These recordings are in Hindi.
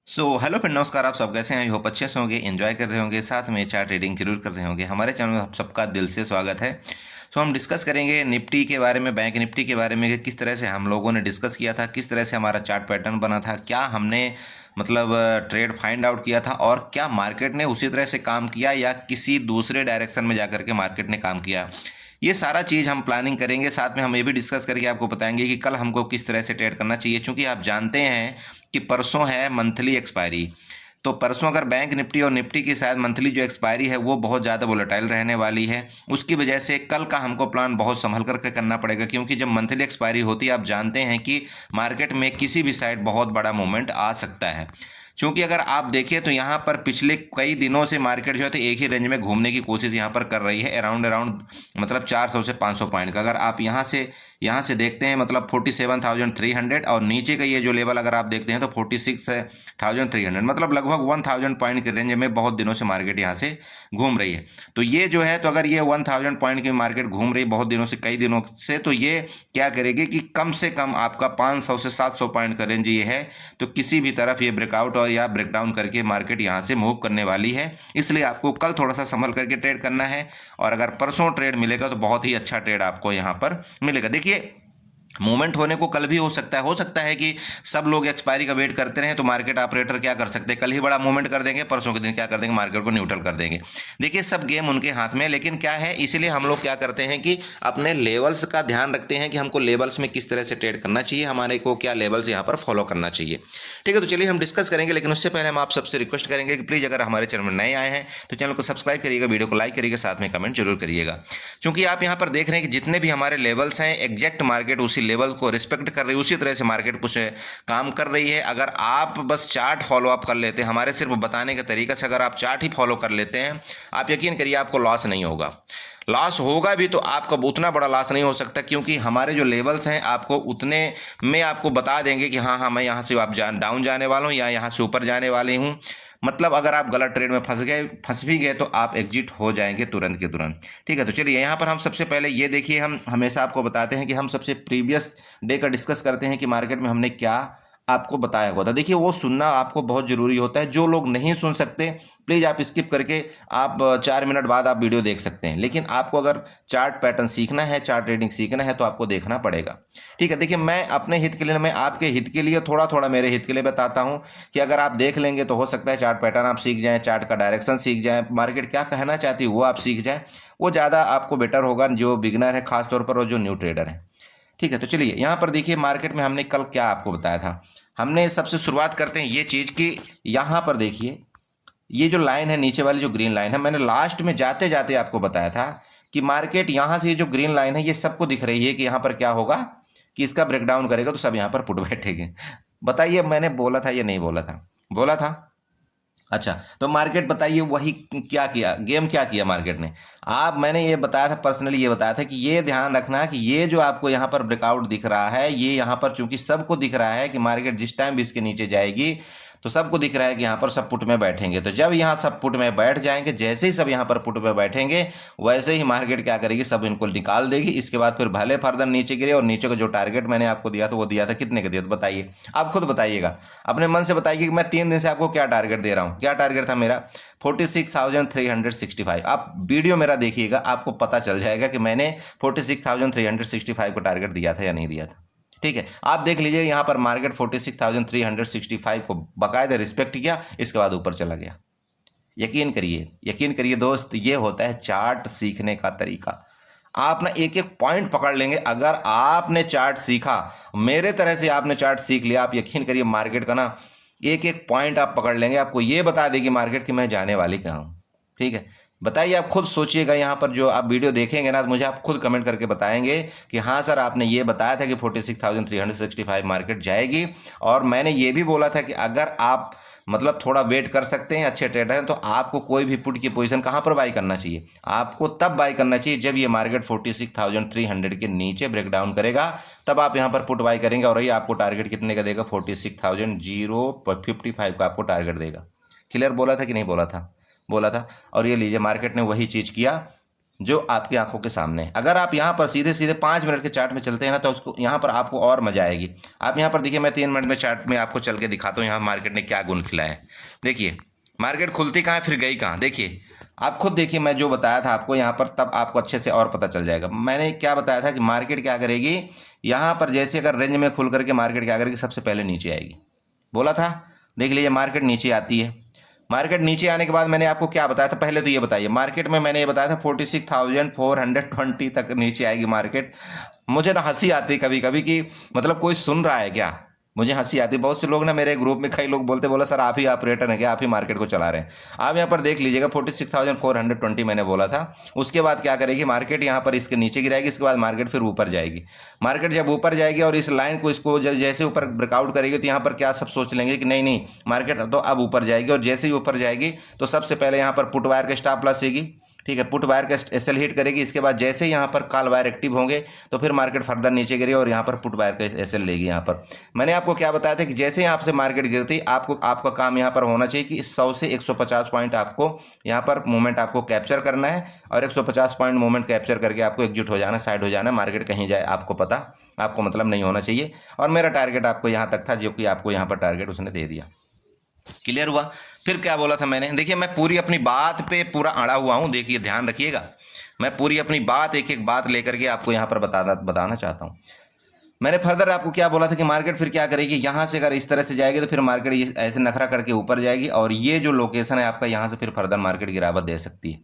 हेलो फ्रेंड, नमस्कार। आप सब कैसे हैं? आई होप अच्छे से होंगे, एंजॉय कर रहे होंगे, साथ में चार्ट ट्रेडिंग जरूर कर रहे होंगे। हमारे चैनल में आप सबका दिल से स्वागत है। हम डिस्कस करेंगे निफ्टी के बारे में, बैंक निफ्टी के बारे में कि किस तरह से हम लोगों ने डिस्कस किया था, किस तरह से हमारा चार्ट पैटर्न बना था, क्या हमने मतलब ट्रेड फाइंड आउट किया था और क्या मार्केट ने उसी तरह से काम किया या किसी दूसरे डायरेक्शन में जाकर के मार्केट ने काम किया। ये सारा चीज़ हम प्लानिंग करेंगे। साथ में हम ये भी डिस्कस करके आपको बताएंगे कि कल हमको किस तरह से ट्रेड करना चाहिए, क्योंकि आप जानते हैं कि परसों है मंथली एक्सपायरी। तो परसों अगर बैंक निफ्टी और निफ्टी की शायद मंथली जो एक्सपायरी है वो बहुत ज़्यादा वोलेटाइल रहने वाली है। उसकी वजह से कल का हमको प्लान बहुत संभल करके करना पड़ेगा, क्योंकि जब मंथली एक्सपायरी होती है आप जानते हैं कि मार्केट में किसी भी साइड बहुत बड़ा मूवमेंट आ सकता है। क्योंकि अगर आप देखें तो यहाँ पर पिछले कई दिनों से मार्केट जो है तो एक ही रेंज में घूमने की कोशिश यहाँ पर कर रही है, अराउंड अराउंड मतलब 400 से 500 पॉइंट का। अगर आप यहाँ से देखते हैं मतलब 47,300 और नीचे का ये जो लेवल अगर आप देखते हैं तो 46,300, मतलब लगभग 1,000 पॉइंट के रेंज में बहुत दिनों से मार्केट यहाँ से घूम रही है। तो ये जो है तो अगर ये 1,000 पॉइंट की मार्केट घूम रही बहुत दिनों से, कई दिनों से, तो ये क्या करेगी कि कम से कम आपका 500 से 700 पॉइंट का रेंज ये है। तो किसी भी तरफ ये ब्रेकआउट और या ब्रेकडाउन करके मार्केट यहाँ से मूव करने वाली है। इसलिए आपको कल थोड़ा सा संभल करके ट्रेड करना है, और अगर परसों ट्रेड मिलेगा तो बहुत ही अच्छा ट्रेड आपको यहाँ पर मिलेगा। देखिए, मूवमेंट होने को कल भी हो सकता है कि सब लोग एक्सपायरी का वेट करते रहें, तो मार्केट ऑपरेटर क्या कर सकते हैं, कल ही बड़ा मूवमेंट कर देंगे, परसों के दिन क्या कर देंगे, मार्केट को न्यूट्रल कर देंगे। देखिए, सब गेम उनके हाथ में है। लेकिन क्या है, इसीलिए हम लोग क्या करते हैं कि अपने लेवल्स का ध्यान रखते हैं कि हमको लेवल्स में किस तरह से ट्रेड करना चाहिए, हमारे को क्या लेवल्स यहाँ पर फॉलो करना चाहिए। ठीक है, तो चलिए हम डिस्कस करेंगे। लेकिन उससे पहले हम आप सबसे रिक्वेस्ट करेंगे कि प्लीज़ अगर हमारे चैनल में नए आए हैं तो चैनल को सब्सक्राइब करिएगा, वीडियो को लाइक करिएगा, साथ में कमेंट जरूर करिएगा। क्योंकि आप यहाँ पर देख रहे हैं कि जितने भी हमारे लेवल्स हैं एग्जैक्ट मार्केट उसी लेवल को रिस्पेक्ट कर रही है, उसी तरह से मार्केट कुछ काम कर रही है। अगर आप बस चार्ट फॉलो अप कर लेते हैं, हमारे सिर्फ बताने के तरीके से अगर आप चार्ट ही फॉलो कर लेते हैं, आप यकीन करिए आपको लॉस नहीं होगा। लॉस होगा भी तो आपका उतना बड़ा लॉस नहीं हो सकता, क्योंकि हमारे जो लेवल्स हैं आपको उतने में आपको बता देंगे कि हाँ हाँ मैं यहाँ से आप डाउन जाने वाला हूँ या यहाँ से ऊपर जाने वाली हूँ। मतलब अगर आप गलत ट्रेड में फंस भी गए तो आप एग्जिट हो जाएंगे तुरंत के तुरंत। ठीक है, तो चलिए यहाँ पर हम सबसे पहले ये देखिए, हम हमेशा आपको बताते हैं कि हम सबसे प्रीवियस डे का डिस्कस करते हैं कि मार्केट में हमने क्या आपको बताया हुआ था। देखिए, वो सुनना आपको बहुत ज़रूरी होता है। जो लोग नहीं सुन सकते प्लीज़ आप स्किप करके आप 4 मिनट बाद आप वीडियो देख सकते हैं। लेकिन आपको अगर चार्ट पैटर्न सीखना है, चार्ट ट्रेडिंग सीखना है तो आपको देखना पड़ेगा। ठीक है, देखिए मैं अपने हित के लिए, मैं आपके हित के लिए थोड़ा थोड़ा मेरे हित के लिए बताता हूँ कि अगर आप देख लेंगे तो हो सकता है चार्ट पैटर्न आप सीख जाएँ, चार्ट का डायरेक्शन सीख जाएँ, मार्केट क्या कहना चाहती है वो आप सीख जाएँ। वो ज़्यादा आपको बेटर होगा, जो बिगनर है खासतौर पर और जो न्यू ट्रेडर है। ठीक है, तो चलिए यहाँ पर देखिए मार्केट में हमने कल क्या आपको बताया था। हमने सबसे शुरुआत करते हैं ये चीज़ कि यहाँ पर देखिए ये जो लाइन है, नीचे वाली जो ग्रीन लाइन है, मैंने लास्ट में जाते जाते आपको बताया था कि मार्केट यहाँ से जो ग्रीन लाइन है ये सबको दिख रही है कि यहाँ पर क्या होगा कि इसका ब्रेकडाउन करेगा तो सब यहाँ पर पुट बैठेंगे। बताइए मैंने बोला था या नहीं बोला था? बोला था। अच्छा, तो मार्केट बताइए वही क्या किया, गेम क्या किया मार्केट ने। आप मैंने ये बताया था, पर्सनली ये बताया था कि ये ध्यान रखना कि ये जो आपको यहाँ पर ब्रेकआउट दिख रहा है, ये यहाँ पर चूंकि सबको दिख रहा है कि मार्केट जिस टाइम भी इसके नीचे जाएगी तो सबको दिख रहा है कि यहाँ पर सब पुट में बैठेंगे। तो जब यहाँ सब पुट में बैठ जाएंगे, जैसे ही सब यहाँ पर पुट में बैठेंगे वैसे ही मार्केट क्या करेगी, सब इनको निकाल देगी। इसके बाद फिर भले फर्दर नीचे गिरे, और नीचे का जो टारगेट मैंने आपको दिया था वो दिया था कितने का दिया था बताइए, आप खुद बताइएगा, अपने मन से बताइए कि मैं 3 दिन से आपको क्या टारगेट दे रहा हूँ। क्या टारगेट था मेरा? 46,365। आप वीडियो मेरा देखिएगा, आपको पता चल जाएगा कि मैंने 46,365 को टारगेट दिया था या नहीं दिया था। ठीक है, आप देख लीजिए यहाँ पर मार्केट 46,365 को बाकायदा रिस्पेक्ट किया, इसके बाद ऊपर चला गया। यकीन करिए दोस्त, ये होता है चार्ट सीखने का तरीका। आप ना एक एक पॉइंट पकड़ लेंगे। अगर आपने चार्ट सीखा, मेरे तरह से आपने चार्ट सीख लिया, आप यकीन करिए मार्केट का ना एक एक पॉइंट आप पकड़ लेंगे, आपको ये बता देगी मार्केट कि मैं जाने वाली कहाँ हूँ। ठीक है, बताइए, आप खुद सोचिएगा। यहाँ पर जो आप वीडियो देखेंगे ना, मुझे आप खुद कमेंट करके बताएंगे कि हाँ सर आपने ये बताया था कि 46,365 मार्केट जाएगी, और मैंने ये भी बोला था कि अगर आप मतलब थोड़ा वेट कर सकते हैं, अच्छे ट्रेडर हैं, तो आपको कोई भी पुट की पोजीशन कहाँ पर बाई करना चाहिए, आपको तब बाई करना चाहिए जब ये मार्केट 46,300 के नीचे ब्रेकडाउन करेगा, तब आप यहाँ पर पुट बाई करेंगे। और ये आपको टारगेट कितने का देगा? 46,055 का आपको टारगेट देगा। क्लियर बोला था कि नहीं बोला था? बोला था। और ये लीजिए मार्केट ने वही चीज़ किया जो आपकी आंखों के सामने है। अगर आप यहाँ पर सीधे सीधे 5 मिनट के चार्ट में चलते हैं ना, तो उसको यहाँ पर आपको और मजा आएगी। आप यहाँ पर देखिए, मैं 3 मिनट में चार्ट में आपको चल के दिखाता हूँ यहाँ मार्केट ने क्या गुण खिलाया है। देखिए मार्केट खुलती कहाँ है, फिर गई कहाँ। देखिए आप खुद देखिए, मैं जो बताया था आपको यहाँ पर, तब आपको अच्छे से और पता चल जाएगा। मैंने क्या बताया था कि मार्केट क्या करेगी, यहाँ पर जैसे अगर रेंज में खुल करके मार्केट क्या करेगी, सबसे पहले नीचे आएगी, बोला था। देख लीजिए मार्केट नीचे आती है। मार्केट नीचे आने के बाद मैंने आपको क्या बताया था, पहले तो ये बताइए, मार्केट में मैंने ये बताया था 46,420 तक नीचे आएगी मार्केट। मुझे ना हंसी आती कभी कभी कि मतलब कोई सुन रहा है क्या, मुझे हंसी आती। बहुत से लोग ना मेरे ग्रुप में कई लोग बोला सर आप ही ऑपरेटर हैं क्या, आप ही मार्केट को चला रहे हैं। आप यहाँ पर देख लीजिएगा 46,420 मैंने बोला था। उसके बाद क्या करेगी मार्केट, यहाँ पर इसके नीचे गिराएगी, इसके बाद मार्केट फिर ऊपर जाएगी। मार्केट जब ऊपर जाएगी और इस लाइन को इसको जैसे ऊपर ब्रेकआउट करेगी, तो यहाँ पर क्या सब सोच लेंगे कि नहीं नहीं मार्केट तो अब ऊपर जाएगी। और जैसे ही ऊपर जाएगी तो सबसे पहले यहाँ पर पुट वायर के स्टॉप लॉस लेगी, ठीक है, पुट वायर का एसएल हिट करेगी। इसके बाद जैसे ही यहाँ पर कॉल वायर एक्टिव होंगे तो फिर मार्केट फर्दर नीचे गिरेगी और यहाँ पर पुट वायर का एसएल लेगी। यहाँ पर मैंने आपको क्या बताया था कि जैसे यहाँ से मार्केट गिरती, आपका काम यहाँ पर होना चाहिए कि 100 से 150 पॉइंट आपको यहाँ पर मूवमेंट आपको कैप्चर करना है, और 150 पॉइंट मूवमेंट कैप्चर करके आपको एग्जिट हो जाना, साइड हो जाना। मार्केट कहीं जाए आपको पता, आपको मतलब नहीं होना चाहिए। और मेरा टारगेट आपको यहाँ तक था, जो कि आपको यहाँ पर टारगेट उसने दे दिया। क्लियर हुआ। फिर क्या बोला था मैंने, देखिए मैं पूरी अपनी बात पे पूरा अड़ा हुआ हूँ, देखिए ध्यान रखिएगा। मैं पूरी अपनी बात एक एक बात लेकर के आपको यहाँ पर बताना चाहता हूँ। मैंने फर्दर आपको क्या बोला था कि मार्केट फिर क्या करेगी, यहाँ से अगर इस तरह से जाएगी तो फिर मार्केट ये ऐसे नखरा करके ऊपर जाएगी, और ये जो लोकेशन है आपका, यहाँ से फिर फर्दर मार्केट गिरावट दे सकती है।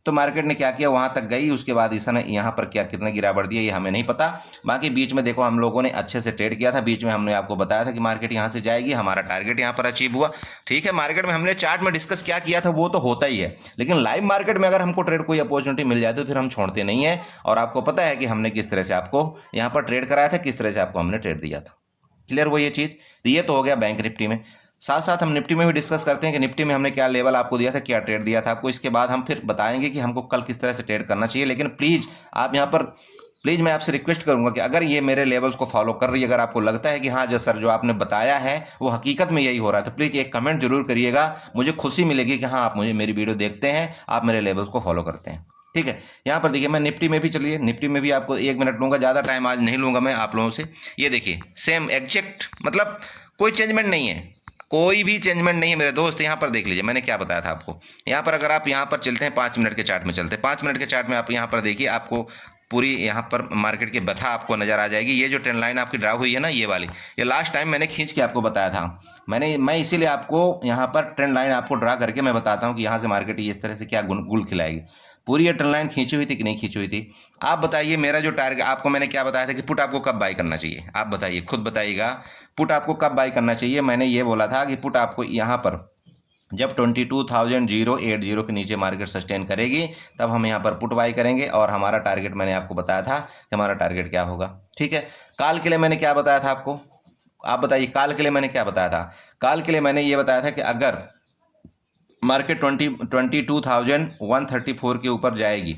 तो मार्केट ने क्या किया, वहाँ तक गई, उसके बाद इसने यहाँ पर क्या कितना गिरावट दिया ये हमें नहीं पता। बाकी बीच में देखो हम लोगों ने अच्छे से ट्रेड किया था, बीच में हमने आपको बताया था कि मार्केट यहाँ से जाएगी, हमारा टारगेट यहाँ पर अचीव हुआ। ठीक है, मार्केट में हमने चार्ट में डिस्कस क्या किया था वो तो होता ही है, लेकिन लाइव मार्केट में अगर हमको ट्रेड कोई अपॉर्चुनिटी मिल जाती है तो फिर हम छोड़ते नहीं है। और आपको पता है कि हमने किस तरह से आपको यहाँ पर ट्रेड कराया था, किस तरह से आपको हमने ट्रेड दिया था। क्लियर हुआ ये चीज़। ये तो हो गया बैंक निफ्टी में। साथ साथ हम निफ्टी में भी डिस्कस करते हैं कि निफ्टी में हमने क्या लेवल आपको दिया था, क्या ट्रेड दिया था आपको। इसके बाद हम फिर बताएंगे कि हमको कल किस तरह से ट्रेड करना चाहिए। लेकिन प्लीज़ आप यहाँ पर प्लीज़ मैं आपसे रिक्वेस्ट करूंगा कि अगर ये मेरे लेवल्स को फॉलो कर रही है, अगर आपको लगता है कि हाँ जो सर जो आपने बताया है वो हकीकत में यही हो रहा है, तो प्लीज़ एक कमेंट जरूर करिएगा। मुझे खुशी मिलेगी कि हाँ आप मुझे मेरी वीडियो देखते हैं, आप मेरे लेवल्स को फॉलो करते हैं। ठीक है, यहाँ पर देखिए मैं निफ्टी में भी, चलिए निफ्टी में भी आपको 1 मिनट लूँगा, ज़्यादा टाइम आज नहीं लूँगा मैं आप लोगों से। ये देखिए सेम एग्जैक्ट, मतलब कोई चेंजमेंट नहीं है, कोई भी चेंजमेंट नहीं है मेरे दोस्त। यहाँ पर देख लीजिए मैंने क्या बताया था आपको। यहाँ पर अगर आप यहाँ पर चलते हैं 5 मिनट के चार्ट में चलते हैं, 5 मिनट के चार्ट में आप यहाँ पर देखिए, आपको पूरी यहाँ पर मार्केट की बथा आपको नजर आ जाएगी। ये जो ट्रेंड लाइन आपकी ड्रा हुई है ना, ये वाली, ये लास्ट टाइम मैंने खींच के आपको बताया था। मैं इसीलिए आपको यहाँ पर ट्रेंड लाइन आपको ड्रा करके मैं बताता हूँ कि यहाँ से मार्केट इस तरह से क्या गुल खिलाएगी। पूरी ये ट्रेंड लाइन खींची हुई थी कि नहीं खींची हुई थी। आप बताइए, मेरा जो टारगेट आपको मैंने क्या बताया था कि पुट आपको कब बाय करना चाहिए, आप बताइए, खुद बताइएगा पुट आपको कब बाय करना चाहिए। मैंने ये बोला था कि पुट आपको यहाँ पर जब 22,080 के नीचे मार्केट सस्टेन करेगी तब हम यहाँ पर पुट बाई करेंगे, और हमारा टारगेट मैंने आपको बताया था कि हमारा टारगेट क्या होगा। ठीक है, काल के लिए मैंने क्या बताया था आपको, आप बताइए काल के लिए मैंने क्या बताया था। काल के लिए मैंने ये बताया था कि अगर मार्केट 22,134 के ऊपर जाएगी,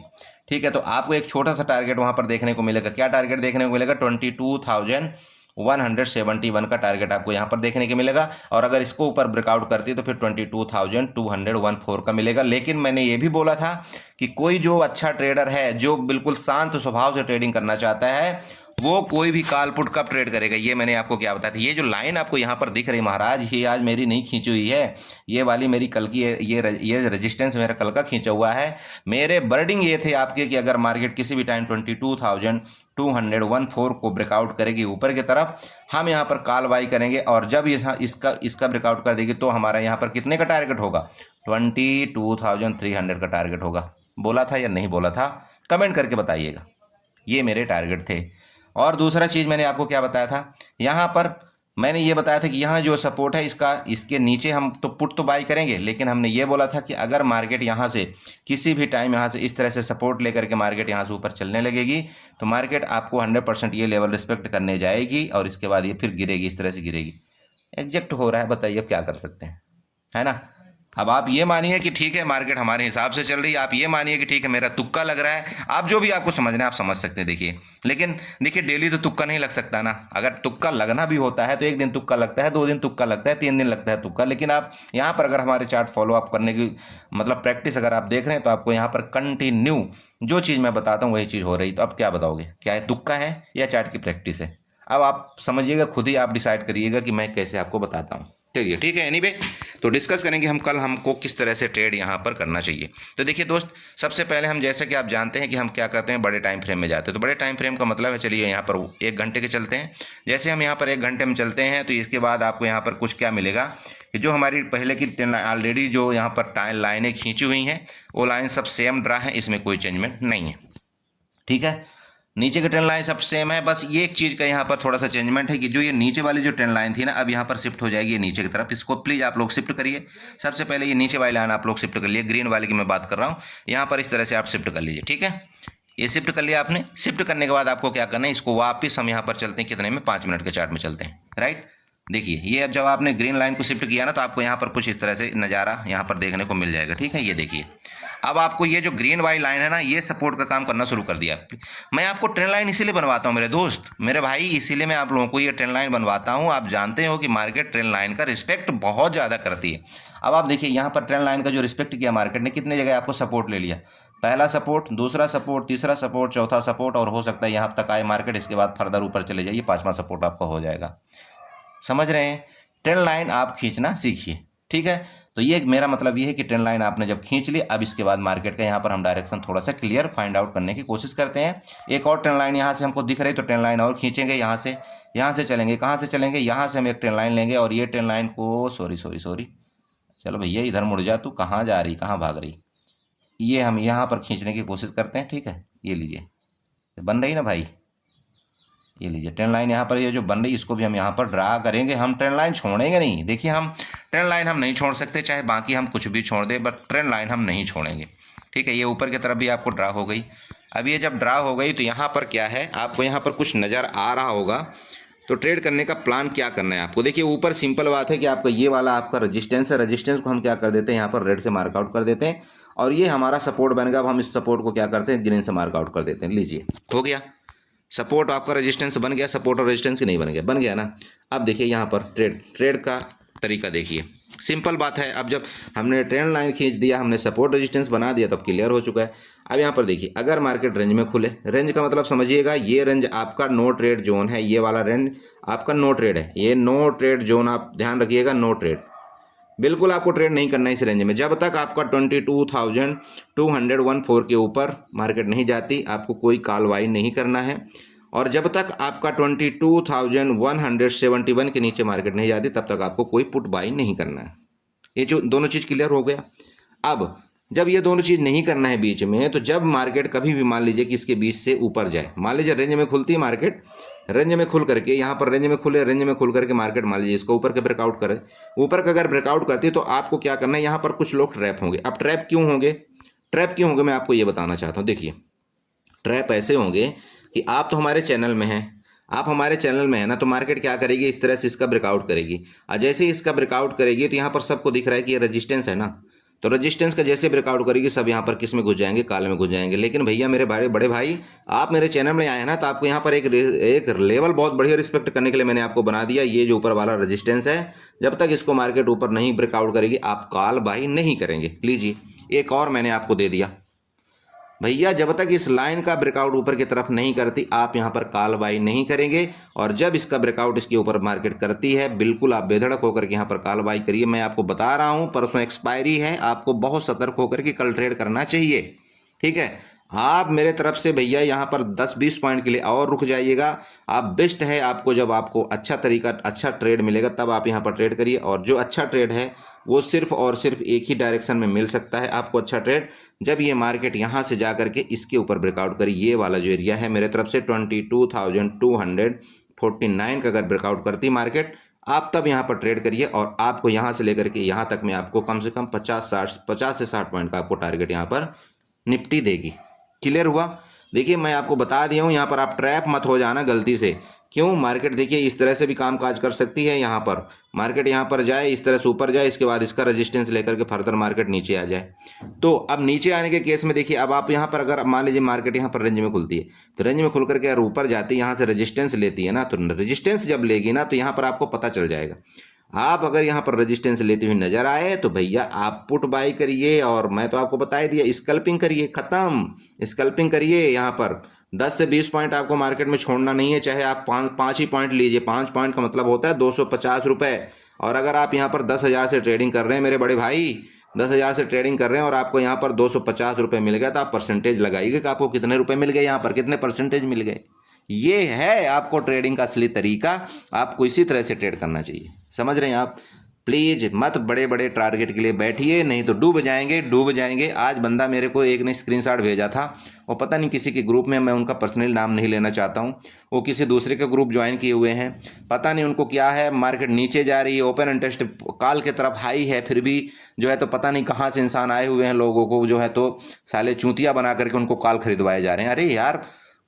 ठीक है, तो आपको एक छोटा सा टारगेट वहाँ पर देखने को मिलेगा। क्या टारगेट देखने को मिलेगा, 22,171 का टारगेट आपको यहाँ पर देखने को मिलेगा। और अगर इसको ऊपर ब्रेकआउट करती है तो फिर 22,214 का मिलेगा। लेकिन मैंने ये भी बोला था कि कोई जो अच्छा ट्रेडर है, जो बिल्कुल शांत स्वभाव से ट्रेडिंग करना चाहता है, वो कोई भी कॉल पुट कब ट्रेड करेगा, ये मैंने आपको क्या बताया था। ये जो लाइन आपको यहाँ पर दिख रही महाराज, ये आज मेरी नहीं खींची हुई है, ये वाली मेरी कल की है, ये रेजिस्टेंस मेरा कल का खींचा हुआ है। मेरे बर्डिंग ये थे आपके कि अगर मार्केट किसी भी टाइम 22,214 को ब्रेकआउट करेगी ऊपर की तरफ, हम यहाँ पर कॉल बाई करेंगे। और जब इसका ब्रेकआउट कर देगी तो हमारा यहाँ पर कितने का टारगेट होगा, 22,300 का टारगेट होगा। बोला था या नहीं बोला था, कमेंट करके बताइएगा। ये मेरे टारगेट थे। और दूसरा चीज़ मैंने आपको क्या बताया था, यहाँ पर मैंने ये बताया था कि यहाँ जो सपोर्ट है इसके नीचे हम तो पुट तो बाई करेंगे, लेकिन हमने ये बोला था कि अगर मार्केट यहाँ से किसी भी टाइम यहाँ से इस तरह से सपोर्ट लेकर के मार्केट यहाँ से ऊपर चलने लगेगी तो मार्केट आपको 100% ये लेवल रिस्पेक्ट करने जाएगी, और इसके बाद ये फिर गिरेगी, इस तरह से गिरेगी। एग्जैक्ट हो रहा है, बताइए अब क्या कर सकते हैं, है ना। अब आप ये मानिए कि ठीक है मार्केट हमारे हिसाब से चल रही है, आप ये मानिए कि ठीक है मेरा तुक्का लग रहा है, आप जो भी आपको समझना है आप समझ सकते हैं। देखिए लेकिन देखिए डेली तो तुक्का नहीं लग सकता ना। अगर तुक्का लगना भी होता है तो एक दिन तुक्का लगता है, 2 दिन तुक्का लगता है, 3 दिन लगता है तुक्का। लेकिन आप यहाँ पर अगर हमारे चार्ट फॉलो अप करने की मतलब प्रैक्टिस अगर आप देख रहे हैं तो आपको यहाँ पर कंटिन्यू जो चीज़ मैं बताता हूँ वही चीज़ हो रही। तो अब क्या बताओगे, क्या है तुक्का है या चार्ट की प्रैक्टिस है? अब आप समझिएगा, खुद ही आप डिसाइड करिएगा कि मैं कैसे आपको बताता हूँ। चलिए ठीक है, एनीवे तो डिस्कस करेंगे हम कल हमको किस तरह से ट्रेड यहाँ पर करना चाहिए। तो देखिए दोस्त, सबसे पहले हम जैसे कि आप जानते हैं कि हम क्या करते हैं, बड़े टाइम फ्रेम में जाते हैं। तो बड़े टाइम फ्रेम का मतलब है, चलिए यहाँ पर 1 घंटे के चलते हैं। जैसे हम यहाँ पर 1 घंटे में चलते हैं तो इसके बाद आपको यहाँ पर कुछ क्या मिलेगा कि जो हमारी पहले की ऑलरेडी जो यहाँ पर लाइनें खींची हुई हैं वो लाइन सब सेम ड्रा है, इसमें कोई चेंजमेंट नहीं है। ठीक है, नीचे की ट्रेंड लाइन सब सेम है, बस ये एक चीज़ का यहाँ पर थोड़ा सा चेंजमेंट है कि जो ये नीचे वाली जो ट्रेंड लाइन थी ना, अब यहाँ पर शिफ्ट हो जाएगी ये नीचे की तरफ। इसको प्लीज़ आप लोग शिफ्ट करिए। सबसे पहले ये नीचे वाली लाइन आप लोग शिफ्ट कर लिए, ग्रीन वाली की मैं बात कर रहा हूँ, यहाँ पर इस तरह से आप शिफ्ट कर लीजिए। ठीक है, ये शिफ्ट कर लिया आपने। शिफ्ट करने के बाद आपको क्या करना है, इसको वापस हम यहाँ पर चलते हैं कितने में, 5 मिनट के चार्ट में चलते हैं। राइट, देखिए ये अब जब आपने ग्रीन लाइन को शिफ्ट किया ना तो आपको यहाँ पर कुछ इस तरह से नज़ारा यहाँ पर देखने को मिल जाएगा। ठीक है, ये देखिए अब आपको ये जो ग्रीन वाली लाइन है ना, ये सपोर्ट का काम करना शुरू कर दिया। मैं आपको ट्रेंड लाइन इसीलिए बनवाता हूँ मेरे दोस्त, मेरे भाई, इसीलिए मैं आप लोगों को ये ट्रेंड लाइन बनवाता हूँ। आप जानते हो कि मार्केट ट्रेंड लाइन का रिस्पेक्ट बहुत ज़्यादा करती है। अब आप देखिए यहाँ पर ट्रेंड लाइन का जो रिस्पेक्ट किया मार्केट ने, कितने जगह आपको सपोर्ट ले लिया, पहला सपोर्ट, दूसरा सपोर्ट, तीसरा सपोर्ट, चौथा सपोर्ट, और हो सकता है यहाँ तक आए मार्केट, इसके बाद फर्दर ऊपर चले जाइए, 5वां सपोर्ट आपका हो जाएगा। समझ रहे हैं? ट्रेंड लाइन आप खींचना सीखिए। ठीक है, तो ये मेरा मतलब ये है कि ट्रेंड लाइन आपने जब खींच ली, अब इसके बाद मार्केट का यहाँ पर हम डायरेक्शन थोड़ा सा क्लियर फाइंड आउट करने की कोशिश करते हैं। एक और ट्रेंड लाइन यहाँ से हमको दिख रही, तो ट्रेंड लाइन और खींचेंगे, यहाँ से चलेंगे। कहाँ से चलेंगे, यहाँ से हम एक ट्रेंड लाइन लेंगे, और ये ट्रेंड लाइन को सॉरी चलो भैया इधर मुड़ जा, तू कहाँ जा रही, कहाँ भाग रही, ये हम यहाँ पर खींचने की कोशिश करते हैं। ठीक है, ये लीजिए, बन रही ना भाई, ये लीजिए ट्रेंड लाइन यहाँ पर ये जो बन रही, इसको भी हम यहाँ पर ड्रा करेंगे। हम ट्रेंड लाइन छोड़ेंगे नहीं। देखिए हम ट्रेंड लाइन हम नहीं छोड़ सकते, चाहे बाकी हम कुछ भी छोड़ दें, बट ट्रेंड लाइन हम नहीं छोड़ेंगे। ठीक है, ये ऊपर की तरफ भी आपको ड्रा हो गई। अब ये जब ड्रा हो गई तो यहाँ पर क्या है, आपको यहाँ पर कुछ नज़र आ रहा होगा। तो ट्रेड करने का प्लान क्या करना है आपको, देखिए ऊपर सिंपल बात है कि आपका ये वाला आपका रजिस्टेंस है, रजिस्टेंस को हम क्या कर देते हैं, यहाँ पर रेड से मार्कआउट कर देते हैं, और ये हमारा सपोर्ट बन गया। अब हम इस सपोर्ट को क्या करते हैं, ग्रीन से मार्कआउट कर देते हैं। लीजिए, हो गया सपोर्ट, आपका रेजिस्टेंस बन गया। सपोर्ट और रेजिस्टेंस नहीं बन गया ना। अब देखिए यहाँ पर ट्रेड का तरीका देखिए, सिंपल बात है। अब जब हमने ट्रेंड लाइन खींच दिया, हमने सपोर्ट रेजिस्टेंस बना दिया, तब क्लियर हो चुका है। अब यहाँ पर देखिए, अगर मार्केट रेंज में खुले, रेंज का मतलब समझिएगा, ये रेंज आपका नो ट्रेड जोन है, ये वाला रेंज आपका नो ट्रेड है, ये नो ट्रेड जोन, आप ध्यान रखिएगा, नो ट्रेड, बिल्कुल आपको ट्रेड नहीं करना है इस रेंज में। जब तक आपका 22,214 के ऊपर मार्केट नहीं जाती, आपको कोई कॉल बाई नहीं करना है, और जब तक आपका 22,171 के नीचे मार्केट नहीं जाती, तब तक आपको कोई पुट बाई नहीं करना है। ये जो दोनों चीज़ क्लियर हो गया। अब जब ये दोनों चीज़ नहीं करना है बीच में, तो जब मार्केट कभी भी मान लीजिए कि इसके बीच से ऊपर जाए, मान लीजिए रेंज में खुलती है मार्केट, रेंज में खुल करके यहाँ पर रेंज में खुले, रेंज में खुल करके मार्केट मान लीजिए इसको ऊपर के ब्रेकआउट करे, ऊपर का अगर ब्रेकआउट करती है तो आपको क्या करना है, यहाँ पर कुछ लोग ट्रैप होंगे। अब ट्रैप क्यों होंगे, मैं आपको ये बताना चाहता हूँ। देखिए ट्रैप ऐसे होंगे कि आप तो हमारे चैनल में हैं, आप हमारे चैनल में है ना, तो मार्केट क्या करेगी, इस तरह से इसका ब्रेकआउट करेगी, और जैसे ही इसका ब्रेकआउट करेगी तो यहाँ पर सबको दिख रहा है कि ये रेजिस्टेंस है ना, तो रेजिस्टेंस का जैसे ब्रेकआउट करेगी, सब यहाँ पर किस में घुस जाएंगे, काल में घुस जाएंगे। लेकिन भैया मेरे बड़े भाई, आप मेरे चैनल में आए हैं ना, तो आपको यहाँ पर एक लेवल बहुत बढ़िया रिस्पेक्ट करने के लिए मैंने आपको बना दिया। ये जो ऊपर वाला रेजिस्टेंस है, जब तक इसको मार्केट ऊपर नहीं ब्रेकआउट करेगी, आप कॉल बाई नहीं करेंगे। लीजिए एक और मैंने आपको दे दिया भैया, जब तक इस लाइन का ब्रेकआउट ऊपर की तरफ नहीं करती, आप यहाँ पर कॉल बाई नहीं करेंगे, और जब इसका ब्रेकआउट इसके ऊपर मार्केट करती है, बिल्कुल आप बेधड़क होकर के यहाँ पर कॉल बाई करिए। मैं आपको बता रहा हूँ, परसों एक्सपायरी है, आपको बहुत सतर्क होकर के कल ट्रेड करना चाहिए। ठीक है, आप मेरे तरफ से भैया यहाँ पर 10-20 पॉइंट के लिए और रुक जाइएगा। आप बेस्ट है, आपको जब आपको अच्छा ट्रेड मिलेगा तब आप यहाँ पर ट्रेड करिए, और जो अच्छा ट्रेड है वो सिर्फ और सिर्फ एक ही डायरेक्शन में मिल सकता है आपको अच्छा ट्रेड, जब ये मार्केट यहाँ से जा करके इसके ऊपर ब्रेकआउट करी, ये वाला जो एरिया है मेरे तरफ से 22,249 का अगर ब्रेकआउट करती मार्केट, आप तब यहाँ पर ट्रेड करिए, और आपको यहाँ से लेकर के यहाँ तक में आपको कम से कम 50 से 60 पॉइंट का आपको टारगेट यहाँ पर निफ्टी देगी। क्लियर हुआ? देखिए मैं आपको बता दिया हूँ, यहाँ पर आप ट्रैप मत हो जाना गलती से क्यों? मार्केट देखिए इस तरह से भी काम काज कर सकती है। यहाँ पर मार्केट यहाँ पर जाए, इस तरह से ऊपर जाए, इसके बाद इसका रेजिस्टेंस लेकर के फर्दर मार्केट नीचे आ जाए। तो अब नीचे आने के केस में देखिए, अब आप यहाँ पर अगर मान लीजिए मार्केट यहाँ पर रेंज में खुलती है, तो रेंज में खुल करके अगर ऊपर जाती है, यहाँ से रेजिस्टेंस लेती है ना, तो रेजिस्टेंस जब लेगी ना, तो यहाँ पर आपको पता चल जाएगा। आप अगर यहाँ पर रेजिस्टेंस लेती हुई नजर आए तो भैया आप पुट बाई करिए, और मैं तो आपको बता ही दिया, स्कल्पिंग करिए, खत्म, स्कल्पिंग करिए। यहाँ पर 10 से 20 पॉइंट आपको मार्केट में छोड़ना नहीं है, चाहे आप पाँच ही पॉइंट लीजिए। 5 पॉइंट का मतलब होता है 250 रुपये। और अगर आप यहाँ पर 10,000 से ट्रेडिंग कर रहे हैं मेरे बड़े भाई, 10,000 से ट्रेडिंग कर रहे हैं और आपको यहाँ पर 250 रुपये मिल गया, तो आप परसेंटेज लगाइएगा कि आपको कितने रुपए मिल गए, यहाँ पर कितने परसेंटेज मिल गए। ये है आपको ट्रेडिंग का असली तरीका। आपको इसी तरह से ट्रेड करना चाहिए, समझ रहे हैं आप। प्लीज मत बड़े बड़े टारगेट के लिए बैठिए, नहीं तो डूब जाएंगे, डूब जाएंगे। आज बंदा मेरे को एक ने स्क्रीनशॉट भेजा था, और पता नहीं किसी के ग्रुप में, मैं उनका पर्सनल नाम नहीं लेना चाहता हूँ, वो किसी दूसरे के ग्रुप ज्वाइन किए हुए हैं। पता नहीं उनको क्या है, मार्केट नीचे जा रही है, ओपन इंटरेस्ट काल की तरफ हाई है, फिर भी जो है तो पता नहीं कहाँ से इंसान आए हुए हैं, लोगों को जो है तो साले चूतिया बना करके उनको काल खरीदवाए जा रहे हैं। अरे यार,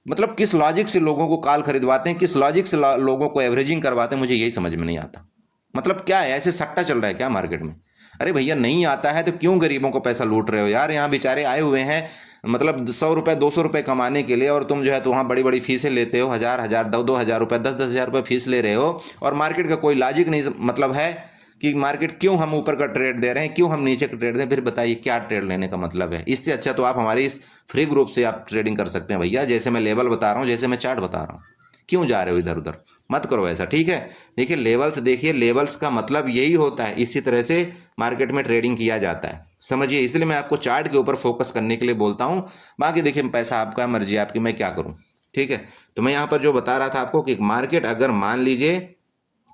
मतलब किस लॉजिक से लोगों को काल खरीदवाते हैं, किस लॉजिक से लोगों को एवरेजिंग करवाते हैं, मुझे यही समझ में नहीं आता। मतलब क्या है, ऐसे सट्टा चल रहा है क्या मार्केट में? अरे भैया नहीं आता है तो क्यों गरीबों को पैसा लूट रहे हो यार? यहाँ बेचारे आए हुए हैं, मतलब 100 रुपये 200 रुपये कमाने के लिए, और तुम जो है तो वहाँ बड़ी बड़ी फीसें लेते हो, 1,000 2,000 रुपये, 10,000 रुपये फीस ले रहे हो, और मार्केट का कोई लॉजिक नहीं मतलब है कि मार्केट क्यों हम ऊपर का ट्रेड दे रहे हैं, क्यों हम नीचे का ट्रेड दें। फिर बताइए क्या ट्रेड लेने का मतलब है? इससे अच्छा तो आप हमारे इस फ्री ग्रुप से आप ट्रेडिंग कर सकते हैं भैया। जैसे मैं लेवल बता रहा हूँ, जैसे मैं चार्ट बता रहा हूँ, क्यों जा रहे हो इधर उधर? मत करो ऐसा, ठीक है। देखिए लेवल्स, देखिए लेवल्स का मतलब यही होता है, इसी तरह से मार्केट में ट्रेडिंग किया जाता है, समझिए। इसलिए मैं आपको चार्ट के ऊपर फोकस करने के लिए बोलता हूँ। बाकी देखिए पैसा आपका, मर्जी आपकी, मैं क्या करूँ, ठीक है। तो मैं यहाँ पर जो बता रहा था आपको कि मार्केट अगर मान लीजिए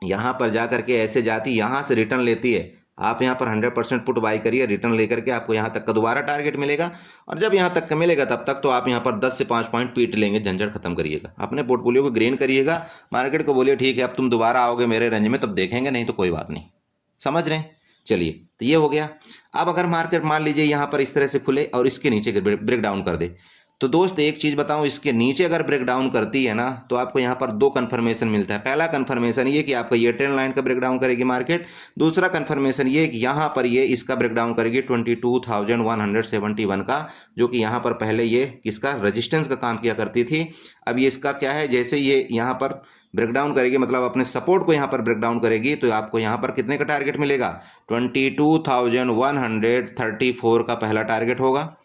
यहाँ पर जा करके ऐसे जाती, यहाँ से रिटर्न लेती है, आप यहाँ पर 100% पुट बाई करिए, रिटर्न लेकर के आपको यहाँ तक का दोबारा टारगेट मिलेगा। और जब यहाँ तक का मिलेगा तब तक तो आप यहाँ पर 10 से 5 पॉइंट पीट लेंगे, झंझट खत्म करिएगा, अपने पोर्टफोलियो को ग्रेन करिएगा। मार्केट को बोलिए ठीक है अब तुम दोबारा आओगे मेरे रेंज में तब देखेंगे, नहीं तो कोई बात नहीं, समझ रहे हैं। चलिए तो ये हो गया। अब अगर मार्केट मान लीजिए यहाँ पर इस तरह से खुले और इसके नीचे ब्रेक डाउन कर दे, तो दोस्त एक चीज बताऊं, इसके नीचे अगर ब्रेक डाउन करती है ना, तो आपको यहाँ पर 2 कंफर्मेशन मिलता है। पहला कंफर्मेशन ये कि आपका ये ट्रेंड लाइन का ब्रेक डाउन करेगी मार्केट। दूसरा कंफर्मेशन ये कि यहाँ पर ये इसका ब्रेक डाउन करेगी 22,171 का, जो कि यहाँ पर पहले ये किसका रेजिस्टेंस का काम किया करती थी। अब ये इसका क्या है, जैसे ये यहाँ पर ब्रेक डाउन करेगी, मतलब अपने सपोर्ट को यहाँ पर ब्रेक डाउन करेगी, तो आपको यहाँ पर कितने का टारगेट मिलेगा? 22,134 का पहला टारगेट होगा।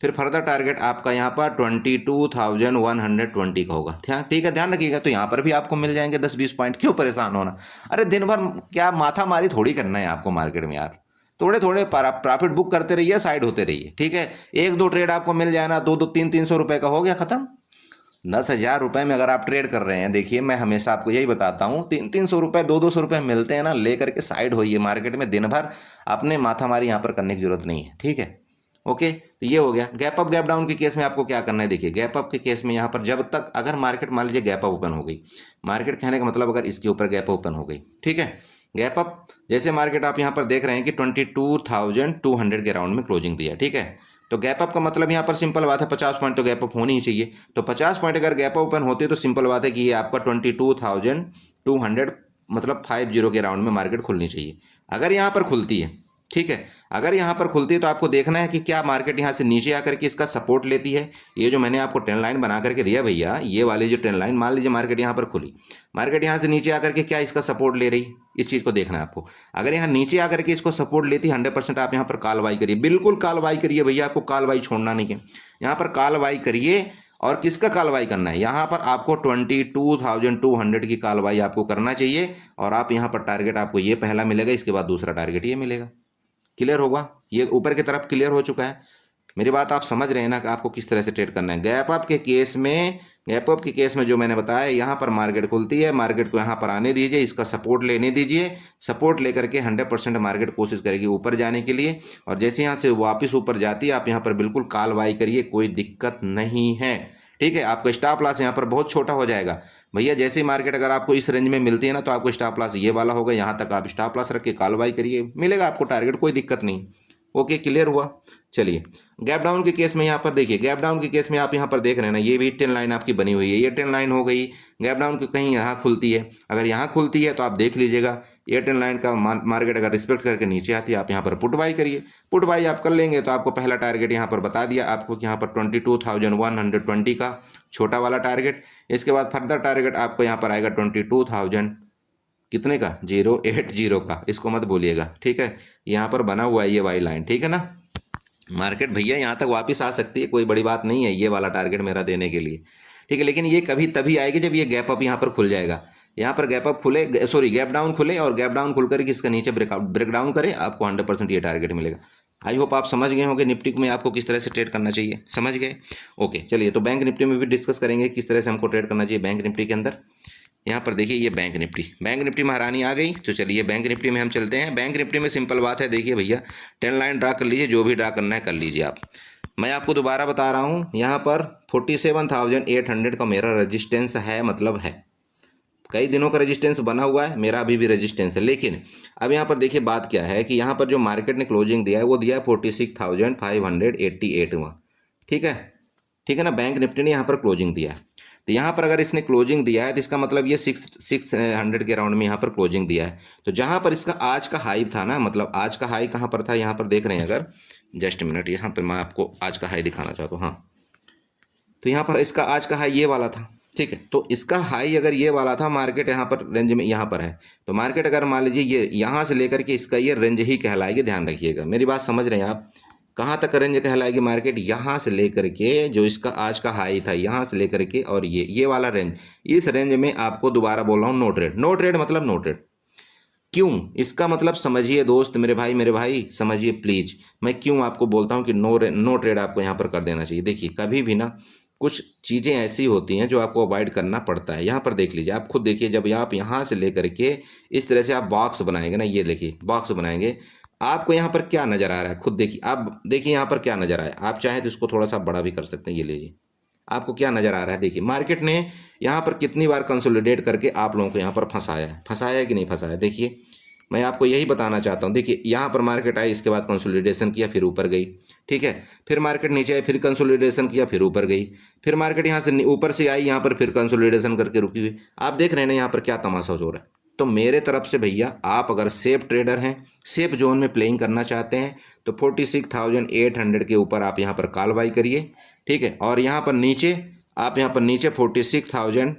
फिर फर्दर टारगेट आपका यहाँ पर 22,120 का होगा। ठीक है, ध्यान रखिएगा। तो यहाँ पर भी आपको मिल जाएंगे 10-20 पॉइंट, क्यों परेशान होना? अरे दिन भर क्या माथा मारी थोड़ी करना है आपको मार्केट में यार। थोड़े थोड़े प्रॉफिट बुक करते रहिए, साइड होते रहिए, ठीक है। 1-2 ट्रेड आपको मिल जाए ना, 2-2 300 रुपये का हो गया खत्म। 10,000 रुपये में अगर आप ट्रेड कर रहे हैं, देखिए मैं हमेशा आपको यही बताता हूँ, 300 रुपये 200 रुपये मिलते हैं ना, लेकर के साइड होइए मार्केट में। दिन भर अपने माथा मारी यहाँ पर करने की जरूरत नहीं है, ठीक है। ओके, तो ये हो गया। गैप अप गैप डाउन के केस में आपको क्या करना है? देखिए गैप अप के केस में यहाँ पर जब तक अगर मार्केट मान लीजिए गैप अप ओपन हो गई, मार्केट कहने का मतलब अगर इसके ऊपर गैप ओपन हो गई, ठीक है, गैप अप जैसे मार्केट आप यहाँ पर देख रहे हैं कि 22,200 के राउंड में क्लोजिंग दिया, ठीक है। तो गैप अप का मतलब यहाँ पर सिंपल बात है, 50 पॉइंट तो गैप अप होनी ही चाहिए। तो 50 पॉइंट अगर गैप ओपन होती है तो सिंपल बात है कि ये आपका 22,200 मतलब 50 के राउंड में मार्केट खुलनी चाहिए। अगर यहाँ पर खुलती है, ठीक है, अगर यहाँ पर खुलती है तो आपको देखना है कि क्या मार्केट यहाँ से नीचे आकर के इसका सपोर्ट लेती है। ये जो मैंने आपको ट्रेंड लाइन बना करके दिया भैया, ये वाली जो ट्रेंड लाइन, मान लीजिए मार्केट यहाँ पर खुली, मार्केट यहाँ से नीचे आकर के क्या इसका सपोर्ट ले रही, इस चीज़ को देखना है आपको। अगर यहाँ नीचे आकर के इसको सपोर्ट लेती 100% आप यहाँ पर कॉल बाई करिए, बिल्कुल कॉल बाई करिए भैया, आपको कॉल बाई छोड़ना नहीं है। यहाँ पर कॉल बाई करिए, और किसका कॉल बाई करना है? यहाँ पर आपको 22,200 की कॉल बाई आपको करना चाहिए। और आप यहाँ पर टारगेट आपको ये पहला मिलेगा, इसके बाद दूसरा टारगेट ये मिलेगा। क्लियर होगा? ये ऊपर की तरफ क्लियर हो चुका है। मेरी बात आप समझ रहे हैं ना कि आपको किस तरह से ट्रेड करना है। गैप अप के केस में जो मैंने बताया, यहाँ पर मार्केट खुलती है, मार्केट को यहाँ पर आने दीजिए, इसका सपोर्ट लेने दीजिए। सपोर्ट लेकर के 100% मार्केट कोशिश करेगी ऊपर जाने के लिए, और जैसे यहाँ से वापस ऊपर जाती है आप यहाँ पर बिल्कुल कॉल बाई करिए, कोई दिक्कत नहीं है, ठीक है। आपका स्टॉप लॉस यहाँ पर बहुत छोटा हो जाएगा भैया। जैसे ही मार्केट अगर आपको इस रेंज में मिलती है ना, तो आपको स्टॉप लॉस ये वाला होगा, यहाँ तक आप स्टॉप लॉस रख के कॉल बाई करिए, मिलेगा आपको टारगेट, कोई दिक्कत नहीं। ओके, क्लियर हुआ? चलिए गैप डाउन के केस में यहाँ पर देखिए, गैप डाउन के केस में आप यहाँ पर देख रहे हैं ना, ये भी ट्रेंड लाइन आपकी बनी हुई है, ये ट्रेंड लाइन हो गई। गैप डाउन की कहीं यहाँ खुलती है, अगर यहाँ खुलती है तो आप देख लीजिएगा ये ट्रेंड लाइन का मार्केट अगर रिस्पेक्ट करके नीचे आती है, आप यहाँ पर पुट बाई करिए। पुट बाई आप कर लेंगे तो आपको पहला टारगेट यहाँ पर बता दिया आपको कि यहाँ पर 22,120 का छोटा वाला टारगेट। इसके बाद फर्दर टारगेट आपको यहाँ पर आएगा 22,000 कितने का, 080 का, इसको मत भूलिएगा, ठीक है। यहाँ पर बना हुआ है ये वाई लाइन, ठीक है ना। मार्केट भैया यहाँ तक वापस आ सकती है, कोई बड़ी बात नहीं है ये वाला टारगेट मेरा देने के लिए, ठीक है। लेकिन ये कभी तभी आएगी जब ये गैप अप यहाँ पर खुल जाएगा। यहाँ पर गैप अप खुले, सॉरी गैप डाउन खुले, और गैप डाउन खुलकर किसका नीचे ब्रेक डाउन करे, आपको 100% ये टारगेट मिलेगा। आई होप आप समझ गए होंगे निफ्टी में आपको किस तरह से ट्रेड करना चाहिए, समझ गए। ओके चलिए, तो बैंक निफ्टी में भी डिस्कस करेंगे किस तरह से हमको ट्रेड करना चाहिए बैंक निफ्टी के अंदर। यहाँ पर देखिए ये बैंक निफ्टी महारानी आ गई। तो चलिए बैंक निफ्टी में हम चलते हैं। बैंक निफ्टी में सिंपल बात है, देखिए भैया ट्रेंड लाइन ड्रा कर लीजिए, जो भी ड्रा करना है कर लीजिए आप। मैं आपको दोबारा बता रहा हूँ, यहाँ पर 47,800 का मेरा रजिस्टेंस है, मतलब है कई दिनों का रजिस्टेंस बना हुआ है, मेरा अभी भी रजिस्टेंस है। लेकिन अब यहाँ पर देखिए बात क्या है कि यहाँ पर जो मार्केट ने क्लोजिंग दिया है वो दिया है 46,588 में, ठीक है ना। बैंक निफ्टी ने यहाँ पर क्लोजिंग दिया है, तो यहाँ पर अगर इसने क्लोजिंग दिया है तो इसका मतलब ये 600 के राउंड में यहाँ पर क्लोजिंग दिया है। तो जहाँ पर इसका आज का हाई था ना, मतलब आज का हाई कहाँ पर था, यहाँ पर देख रहे हैं अगर, जस्ट मिनट, यहाँ पर मैं आपको आज का हाई दिखाना चाहता हूँ। हाँ, तो यहाँ पर इसका आज का हाई ये वाला था, ठीक है। तो इसका हाई अगर ये वाला था, मार्केट यहाँ पर रेंज में यहाँ पर है, तो मार्केट अगर मान लीजिए ये यहाँ से लेकर के इसका ये रेंज ही कहलाएगी, ध्यान रखिएगा, मेरी बात समझ रहे हैं आप। कहाँ तक रेंज कहलाएगी मार्केट, यहाँ से लेकर के जो इसका आज का हाई था, यहाँ से लेकर के और ये वाला रेंज, इस रेंज में आपको दोबारा बोल रहा हूँ नो ट्रेड। नो ट्रेड मतलब नो ट्रेड, क्यों, इसका मतलब समझिए दोस्त, मेरे भाई समझिए प्लीज, मैं क्यों आपको बोलता हूँ कि नो ट्रेड आपको यहाँ पर कर देना चाहिए। देखिए कभी भी ना कुछ चीज़ें ऐसी होती हैं जो आपको अवॉइड करना पड़ता है। यहाँ पर देख लीजिए, आप खुद देखिए, जब आप यहाँ से लेकर के इस तरह से आप बॉक्स बनाएंगे ना, ये देखिए बॉक्स बनाएंगे, आपको यहाँ पर क्या नज़र आ रहा है, खुद देखिए, आप देखिए यहाँ पर क्या नज़र आया। आप चाहें तो इसको थोड़ा सा बड़ा भी कर सकते हैं, ये लीजिए, आपको क्या नज़र आ रहा है। देखिए मार्केट ने यहाँ पर कितनी बार कंसोलिडेट करके आप लोगों को यहाँ पर फंसाया है कि नहीं फंसाया। देखिए मैं आपको यही बताना चाहता हूँ, देखिए यहाँ पर मार्केट आई, इसके बाद कंसोलिडेशन किया, फिर ऊपर गई, ठीक है। फिर मार्केट नीचे आई, फिर कंसोलिडेशन किया, फिर ऊपर गई, फिर मार्केट यहाँ से ऊपर से आई, यहाँ पर फिर कंसोलिडेशन करके रुकी हुई। आप देख रहे हैं ना यहाँ पर क्या तमाशा हो रहा है। तो मेरे तरफ से भैया, आप अगर सेफ ट्रेडर हैं, सेफ जोन में प्लेइंग करना चाहते हैं, तो 46,800 के ऊपर आप यहाँ पर कॉल बाई करिए, ठीक है। और यहाँ पर नीचे आप यहाँ पर नीचे 46,000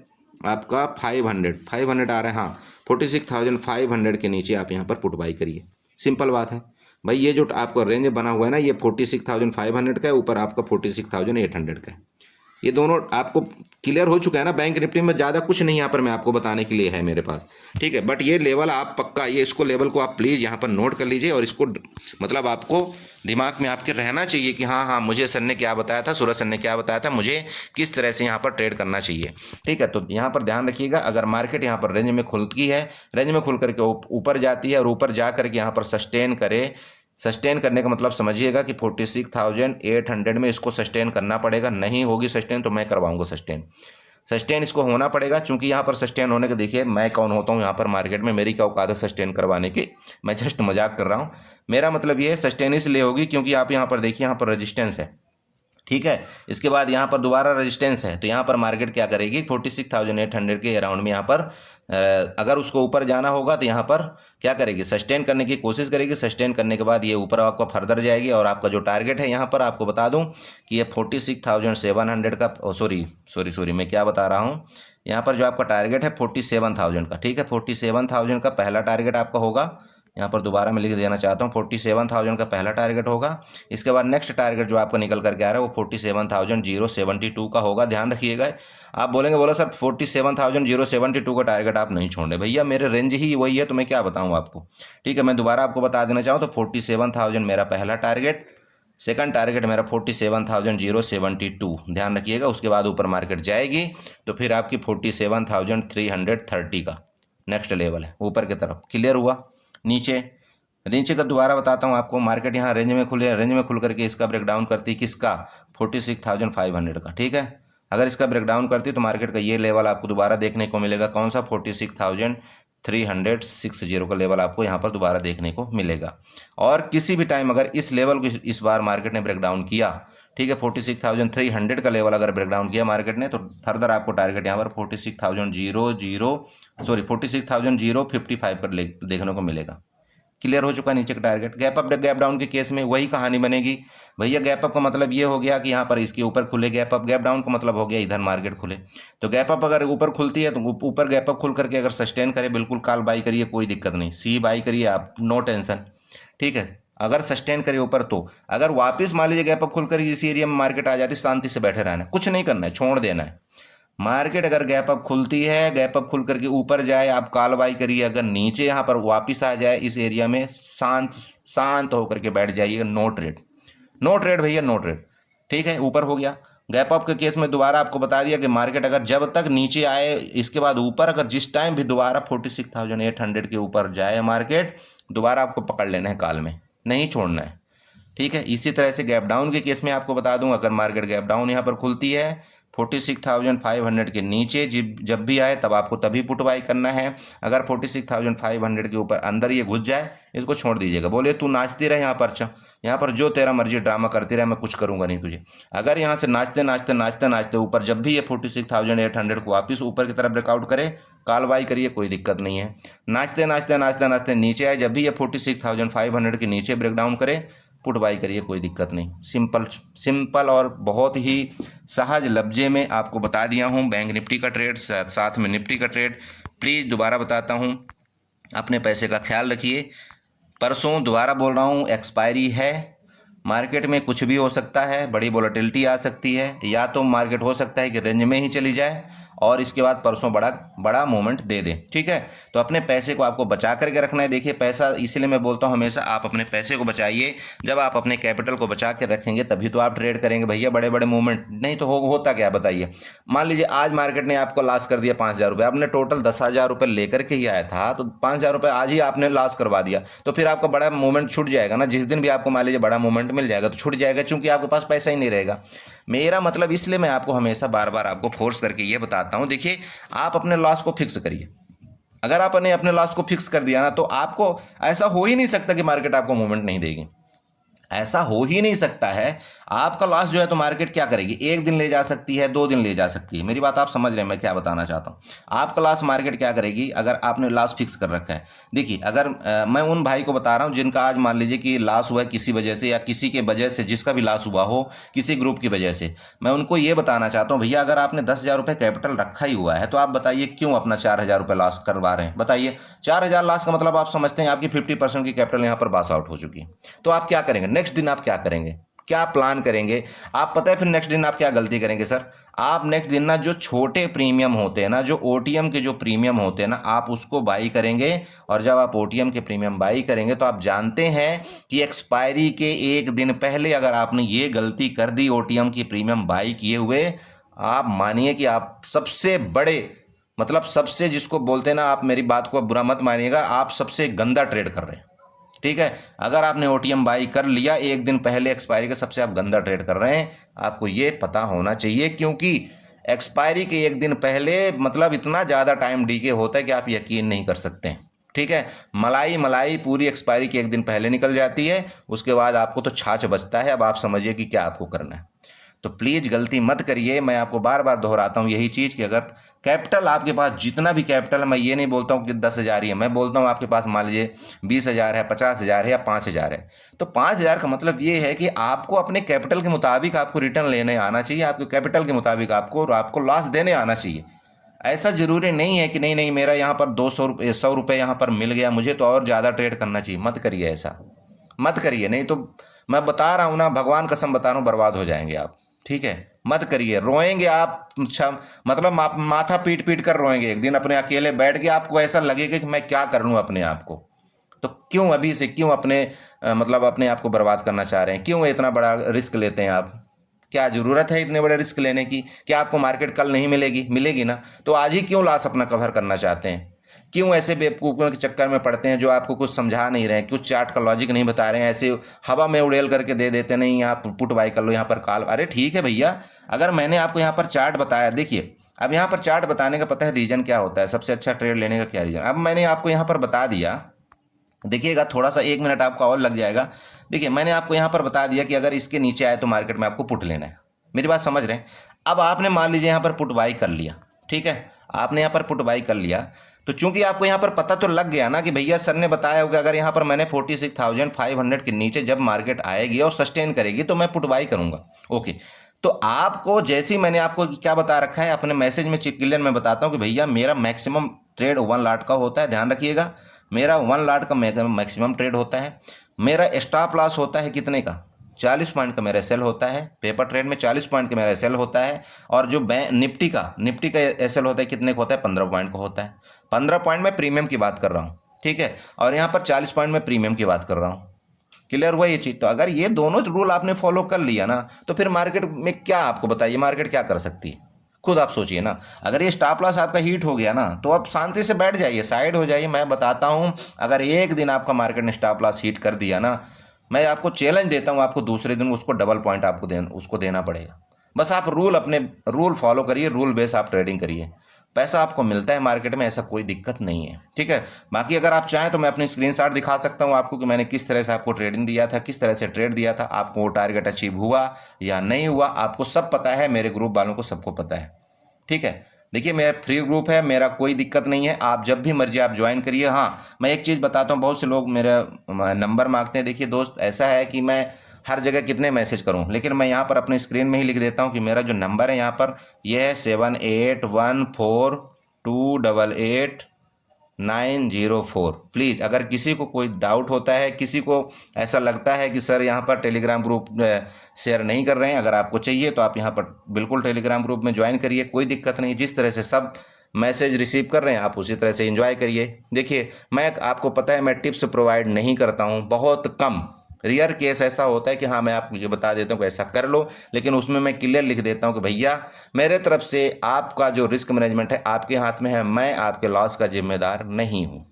आपका 500 आ रहा है, हाँ 46,500 के नीचे आप यहाँ पर पुट बाई करिए। सिंपल बात है भाई, ये जो आपका रेंज बना हुआ है ना, ये 46,500 का है, ऊपर आपका 46,800 का है। ये दोनों आपको क्लियर हो चुका है ना। बैंक निफ्टी में ज़्यादा कुछ नहीं यहाँ पर मैं आपको बताने के लिए है मेरे पास, ठीक है। बट ये लेवल आप पक्का, ये इसको लेवल को आप प्लीज़ यहाँ पर नोट कर लीजिए, और इसको मतलब आपको दिमाग में आपके रहना चाहिए कि हाँ मुझे सर ने क्या बताया था, सूरज सर ने क्या बताया था, मुझे किस तरह से यहाँ पर ट्रेड करना चाहिए, ठीक है। तो यहाँ पर ध्यान रखिएगा, अगर मार्केट यहाँ पर रेंज में खुलती है, रेंज में खुल करके ऊपर जाती है और ऊपर जा करके यहाँ पर सस्टेन करने का मतलब समझिएगा कि 46,800 में इसको सस्टेन करना पड़ेगा। नहीं होगी सस्टेन तो मैं करवाऊंगा सस्टेन इसको होना पड़ेगा, क्योंकि यहाँ पर सस्टेन होने के, देखिए मैं कौन होता हूँ यहाँ पर मार्केट में, मेरी क्या औकात है सस्टेन करवाने की, मैं जस्ट मजाक कर रहा हूँ। मेरा मतलब ये सस्टेन इसलिए होगी क्योंकि आप यहाँ पर देखिए, यहाँ पर रजिस्टेंस है, ठीक है। इसके बाद यहाँ पर दोबारा रेजिस्टेंस है, तो यहाँ पर मार्केट क्या करेगी, 46,800 के अराउंड में यहाँ पर अगर उसको ऊपर जाना होगा तो यहाँ पर क्या करेगी, सस्टेन करने की कोशिश करेगी। सस्टेन करने के बाद ये ऊपर आपका फर्दर जाएगी, और आपका जो टारगेट है यहाँ पर आपको बता दूँ कि ये 46,700 का, सॉरी मैं क्या बता रहा हूँ, यहाँ पर जो आपका टारगेट है 47,000 का, ठीक है। 47,000 का पहला टारगेट आपका होगा, यहाँ पर दोबारा मैं लिख देना चाहता हूँ, 47,000 का पहला टारगेट होगा। इसके बाद नेक्स्ट टारगेट जो आपका निकल करके आ रहा है वो 47,072 का होगा, ध्यान रखिएगा। आप बोलेंगे सर 47,072 का टारगेट आप नहीं छोड़ रहे, भैया मेरे रेंज ही वही है, तो मैं क्या बताऊँ आपको, ठीक है। मैं दोबारा आपको बता देना चाहूँ तो 47,000 मेरा पहला टारगेट, सेकंड टारगेट मेरा 47,072, ध्यान रखिएगा। उसके बाद ऊपर मार्केट जाएगी तो फिर आपकी 47,330 का नेक्स्ट लेवल है ऊपर की तरफ, क्लियर हुआ। नीचे का दोबारा बताता हूँ आपको, मार्केट यहाँ रेंज में खुल करके इसका ब्रेकडाउन करती है, किसका, 46,500 का, ठीक है। अगर इसका ब्रेकडाउन करती है तो मार्केट का ये लेवल आपको दोबारा देखने को मिलेगा, कौन सा, 360 का लेवल आपको यहाँ पर दोबारा देखने को मिलेगा। और किसी भी टाइम अगर इस लेवल को इस बार मार्केट ने ब्रेकडाउन किया, ठीक है, 46,300 का लेवल अगर ब्रेकडाउन किया मार्केट ने, तो फर्दर आपको टारगेट यहाँ पर 46,055 का देखने को मिलेगा। क्लियर हो चुका नीचे का target. Gap up gap down के केस में वही कहानी बनेगी भैया। गैप अप का मतलब ये हो गया कि यहाँ पर इसके ऊपर खुले गैप अप, गैप डाउन का मतलब हो गया इधर मार्केट खुले। तो गैप अप अगर ऊपर खुलती है तो ऊपर गैप अप खुल करके अगर सस्टेन करे, बिल्कुल कॉल बाई करिए, कोई दिक्कत नहीं, सी बाई करिए आप, नो टेंशन, ठीक है। अगर सस्टेन करे ऊपर, तो अगर वापस मान लीजिए गैप अप खुलकर इस एरिया में मार्केट आ जाती, शांति से बैठे रहना है, कुछ नहीं करना है, छोड़ देना है। मार्केट अगर गैप अप खुलती है, गैप अप खुल करके ऊपर जाए, आप कॉल बाई करिए, अगर नीचे यहाँ पर वापस आ जाए इस एरिया में, शांत होकर के बैठ जाइएगा, नो ट्रेड, नो ट्रेड भैया, नो ट्रेड, ठीक है। ऊपर हो गया गैप अप के केस में, दोबारा आपको बता दिया कि मार्केट अगर जब तक नीचे आए, इसके बाद ऊपर अगर जिस टाइम भी दोबारा 46,800 के ऊपर जाए मार्केट, दोबारा आपको पकड़ लेना है कॉल में, नहीं छोड़ना है, ठीक है। इसी तरह से गैप डाउन के केस में आपको बता दूं, अगर मार्केट गैप डाउन यहाँ पर खुलती है 46,500 के नीचे, जब भी आए तब आपको तभी पुट बाई करना है। अगर 46,500 के ऊपर अंदर ये घुस जाए, इसको छोड़ दीजिएगा, बोले तू नाचती रहे यहाँ पर, यहाँ पर जो तेरा मर्जी ड्रामा करती रहे, मैं कुछ करूंगा नहीं तुझे। अगर यहाँ से नाचते नाचते नाचते नाचते ऊपर, जब भी ये 46,800 को वापस ऊपर की तरफ ब्रेकआउट करे, कॉल बाई करिए, कोई दिक्कत नहीं है। नाचते नाचते नाचते नाचते नीचे आए, जब भी ये 46,500 के नीचे ब्रेकडाउन करे, पुट बाई करिए, कोई दिक्कत नहीं। सिंपल और बहुत ही सहज लफ्जे में आपको बता दिया हूं बैंक निफ्टी का ट्रेड, साथ में निफ्टी का ट्रेड। प्लीज़ दोबारा बताता हूं, अपने पैसे का ख्याल रखिए। परसों दोबारा बोल रहा हूं, एक्सपायरी है, मार्केट में कुछ भी हो सकता है, बड़ी वोलेटिलिटी आ सकती है, या तो मार्केट हो सकता है कि रेंज में ही चली जाए और इसके बाद परसों बड़ा मूवमेंट दे दे, ठीक है। तो अपने पैसे को आपको बचा करके रखना है। देखिए पैसा, इसलिए मैं बोलता हूँ हमेशा आप अपने पैसे को बचाइए। जब आप अपने कैपिटल को बचा के रखेंगे तभी तो आप ट्रेड करेंगे भैया, बड़े बड़े मूवमेंट नहीं तो होता क्या बताइए। मान लीजिए आज मार्केट ने आपको लॉस कर दिया 5,000 रुपये, आपने टोटल 10,000 रुपये लेकर के ही आया था, तो 5,000 रुपये आज ही आपने लॉस करवा दिया, तो फिर आपका बड़ा मूवमेंट छूट जाएगा ना। जिस दिन भी आपको मान लीजिए बड़ा मूवमेंट मिल जाएगा तो छूट जाएगा, क्योंकि आपके पास पैसा ही नहीं रहेगा। मेरा मतलब इसलिए मैं आपको हमेशा बार बार आपको फोर्स करके ये बताता हूँ, देखिए आप अपने लॉस को फिक्स करिए। अगर आपने अपने लॉस को फिक्स कर दिया ना, तो आपको ऐसा हो ही नहीं सकता कि मार्केट आपको मूवमेंट नहीं देगी, ऐसा हो ही नहीं सकता है। आपका लॉस जो है तो मार्केट क्या करेगी, एक दिन ले जा सकती है, 2 दिन ले जा सकती है। मेरी बात आप समझ रहे हैं मैं क्या बताना चाहता हूँ। आपका लॉस मार्केट क्या करेगी अगर आपने लॉस फिक्स कर रखा है। देखिए अगर मैं उन भाई को बता रहा हूँ जिनका आज मान लीजिए कि लॉस हुआ है किसी वजह से, या किसी के वजह से, जिसका भी लॉस हुआ हो किसी ग्रुप की वजह से, मैं उनको ये बताना चाहता हूँ भैया अगर आपने 10,000 रुपये कैपिटल रखा ही हुआ है तो आप बताइए क्यों अपना 4,000 रुपये लॉस करवा रहे हैं। बताइए 4,000 लॉस का मतलब आप समझते हैं आपकी 50% की कैपिटल यहाँ पर पास आउट हो चुकी है। तो आप क्या करेंगे नेक्स्ट दिन, आप क्या करेंगे, क्या प्लान करेंगे आप, पता है फिर नेक्स्ट दिन आप क्या गलती करेंगे सर। आप नेक्स्ट दिन ना जो छोटे प्रीमियम होते हैं ना, जो ओटीएम के जो प्रीमियम होते हैं ना, आप उसको बाई करेंगे। और जब आप ओटीएम के प्रीमियम बाई करेंगे तो आप जानते हैं कि एक्सपायरी के एक दिन पहले अगर आपने ये गलती कर दी ओटीएम की प्रीमियम बाई किए हुए, आप मानिए कि आप सबसे बड़े, मतलब सबसे, जिसको बोलते हैं ना, आप मेरी बात को बुरा मत मानिएगा, आप सबसे गंदा ट्रेड कर रहे हैं, ठीक है। अगर आपने ओटीएम बाई कर लिया एक दिन पहले एक्सपायरी के, सबसे आप गंदा ट्रेड कर रहे हैं, आपको ये पता होना चाहिए। क्योंकि एक्सपायरी के एक दिन पहले मतलब इतना ज़्यादा टाइम डीके होता है कि आप यकीन नहीं कर सकते, ठीक है। मलाई पूरी एक्सपायरी के एक दिन पहले निकल जाती है, उसके बाद आपको तो छाछ बचता है। अब आप समझिए कि क्या आपको करना है। तो प्लीज़ गलती मत करिए। मैं आपको बार बार दोहराता हूँ यही चीज़ कि अगर कैपिटल आपके पास जितना भी कैपिटल है, मैं ये नहीं बोलता हूँ कि 10,000 ही है, मैं बोलता हूँ आपके पास मान लीजिए 20,000 है, 50,000 है या 5,000 है, तो 5,000 का मतलब ये है कि आपको अपने कैपिटल के मुताबिक आपको रिटर्न लेने आना चाहिए, आपके कैपिटल के मुताबिक आपको लॉस देने आना चाहिए। ऐसा जरूरी नहीं है कि नहीं मेरा यहाँ पर 100 रुपये यहाँ पर मिल गया मुझे तो और ज़्यादा ट्रेड करना चाहिए। मत करिए, ऐसा मत करिए, नहीं तो मैं बता रहा हूँ ना, भगवान कसम बता रहा हूँ, बर्बाद हो जाएंगे आप, ठीक है। मत करिए, रोएंगे आप, मतलब आप माथा पीट पीट कर रोएंगे एक दिन अपने अकेले बैठ के, आपको ऐसा लगेगा कि मैं क्या कर लूँ अपने आप को। तो क्यों अभी से क्यों अपने मतलब अपने आप को बर्बाद करना चाह रहे हैं, क्यों इतना बड़ा रिस्क लेते हैं आप, क्या ज़रूरत है इतने बड़े रिस्क लेने की। क्या आपको मार्केट कल नहीं मिलेगी ना, तो आज ही क्यों लॉस अपना कवर करना चाहते हैं। क्यों ऐसे बेवकूफ़ियों के चक्कर में पड़ते हैं जो आपको कुछ समझा नहीं रहे हैं, कुछ चार्ट का लॉजिक नहीं बता रहे हैं, ऐसे हवा में उड़ेल करके दे देते, नहीं यहाँ पुट बाई कर लो, यहाँ पर कॉल। अरे ठीक है भैया, अगर मैंने आपको यहाँ पर चार्ट बताया, देखिए अब यहाँ पर चार्ट बताने का पता है रीजन क्या होता है, सबसे अच्छा ट्रेड लेने का क्या रीजन। अब मैंने आपको यहाँ पर बता दिया, देखिएगा थोड़ा सा 1 मिनट आपका और लग जाएगा। देखिए मैंने आपको यहाँ पर बता दिया कि अगर इसके नीचे आए तो मार्केट में आपको पुट लेना है, मेरी बात समझ रहे हैं। अब आपने मान लीजिए यहाँ पर पुट बाई कर लिया, ठीक है, आपने यहाँ पर पुट बाई कर लिया, तो चूंकि आपको यहाँ पर पता तो लग गया ना कि भैया सर ने बताया होगा अगर यहाँ पर मैंने 46,500 के नीचे जब मार्केट आएगी और सस्टेन करेगी तो मैं पुट बाई करूंगा। ओके, तो आपको जैसे ही मैंने आपको क्या बता रखा है अपने मैसेज में क्लियर मैं बताता हूँ कि भैया मेरा मैक्सिमम ट्रेड 1 लाट का होता है, ध्यान रखिएगा, मेरा 1 लाट का मैक्सिमम ट्रेड होता है। मेरा स्टॉप लॉस होता है कितने का, 40 पॉइंट का मेरा सेल होता है, पेपर ट्रेड में 40 पॉइंट का मेरा सेल होता है। और जो निफ्टी का एसएल होता है कितने का होता है, 15 पॉइंट का होता है। 15 पॉइंट में प्रीमियम की बात कर रहा हूँ, ठीक है, और यहाँ पर 40 पॉइंट में प्रीमियम की बात कर रहा हूँ। क्लियर हुआ ये चीज़। तो अगर ये दोनों रूल आपने फॉलो कर लिया ना तो फिर मार्केट में क्या, आपको बताइए मार्केट क्या कर सकती है, खुद आप सोचिए ना। अगर ये स्टॉप लॉस आपका हिट हो गया ना तो आप शांति से बैठ जाइए, साइड हो जाइए। मैं बताता हूँ अगर एक दिन आपका मार्केट ने स्टॉप लॉस हिट कर दिया ना, मैं आपको चैलेंज देता हूँ, आपको दूसरे दिन उसको डबल पॉइंट आपको उसको देना पड़ेगा। बस आप अपने रूल फॉलो करिए, रूल बेस आप ट्रेडिंग करिए, पैसा आपको मिलता है मार्केट में, ऐसा कोई दिक्कत नहीं है, ठीक है। बाकी अगर आप चाहें तो मैं अपनी स्क्रीनशॉट दिखा सकता हूं आपको कि मैंने किस तरह से आपको ट्रेडिंग दिया था, किस तरह से ट्रेड दिया था, आपको वो टारगेट अचीव हुआ या नहीं हुआ, आपको सब पता है, मेरे ग्रुप वालों को सबको पता है, ठीक है। देखिए मेरा फ्री ग्रुप है, मेरा कोई दिक्कत नहीं है, आप जब भी मर्जी आप ज्वाइन करिए। हाँ मैं एक चीज़ बताता हूँ, बहुत से लोग मेरा नंबर मांगते हैं। देखिए दोस्त ऐसा है कि मैं हर जगह कितने मैसेज करूं, लेकिन मैं यहाँ पर अपने स्क्रीन में ही लिख देता हूँ कि मेरा जो नंबर है यहाँ पर यह है 7814288904। प्लीज़ अगर किसी को कोई डाउट होता है, किसी को ऐसा लगता है कि सर यहाँ पर टेलीग्राम ग्रुप शेयर नहीं कर रहे हैं, अगर आपको चाहिए तो आप यहाँ पर बिल्कुल टेलीग्राम ग्रुप में ज्वाइन करिए, कोई दिक्कत नहीं। जिस तरह से सब मैसेज रिसीव कर रहे हैं आप उसी तरह से एंजॉय करिए। देखिए मैं, आपको पता है मैं टिप्स प्रोवाइड नहीं करता हूँ, बहुत कम रेयर केस ऐसा होता है कि हाँ मैं आपको ये बता देता हूँ कि ऐसा कर लो, लेकिन उसमें मैं क्लियर लिख देता हूँ कि भैया मेरे तरफ से आपका जो रिस्क मैनेजमेंट है आपके हाथ में है, मैं आपके लॉस का जिम्मेदार नहीं हूँ,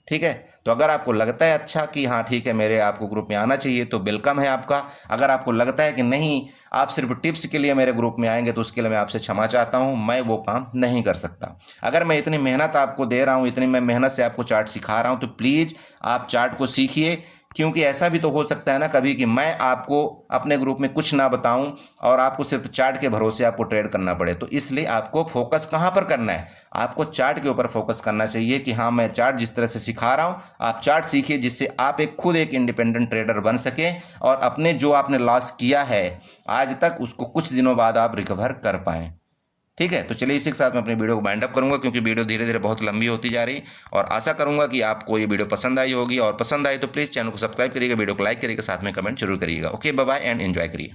ठीक है। तो अगर आपको लगता है अच्छा कि हाँ ठीक है मेरे आपको ग्रुप में आना चाहिए तो वेलकम है आपका। अगर आपको लगता है कि नहीं आप सिर्फ टिप्स के लिए मेरे ग्रुप में आएंगे तो उसके लिए मैं आपसे क्षमा चाहता हूँ, मैं वो काम नहीं कर सकता। अगर मैं इतनी मेहनत आपको दे रहा हूँ, इतनी मैं मेहनत से आपको चार्ट सिखा रहा हूँ तो प्लीज़ आप चार्ट को सीखिए, क्योंकि ऐसा भी तो हो सकता है ना कभी कि मैं आपको अपने ग्रुप में कुछ ना बताऊं और आपको सिर्फ चार्ट के भरोसे आपको ट्रेड करना पड़े। तो इसलिए आपको फोकस कहां पर करना है, आपको चार्ट के ऊपर फोकस करना चाहिए कि हाँ मैं चार्ट जिस तरह से सिखा रहा हूं आप चार्ट सीखिए, जिससे आप खुद एक इंडिपेंडेंट ट्रेडर बन सके और अपने जो आपने लॉस किया है आज तक उसको कुछ दिनों बाद आप रिकवर कर पाएं, ठीक है। तो चलिए इसी के साथ मैं अपनी वीडियो को बाइंड अप करूंगा, क्योंकि वीडियो धीरे धीरे बहुत लंबी होती जा रही, और आशा करूंगा कि आपको ये वीडियो पसंद आई होगी, और पसंद आई तो प्लीज़ चैनल को सब्सक्राइब करिएगा, वीडियो को लाइक करिएगा, साथ में कमेंट जरूर करिएगा। Okay bye bye and enjoy करिए।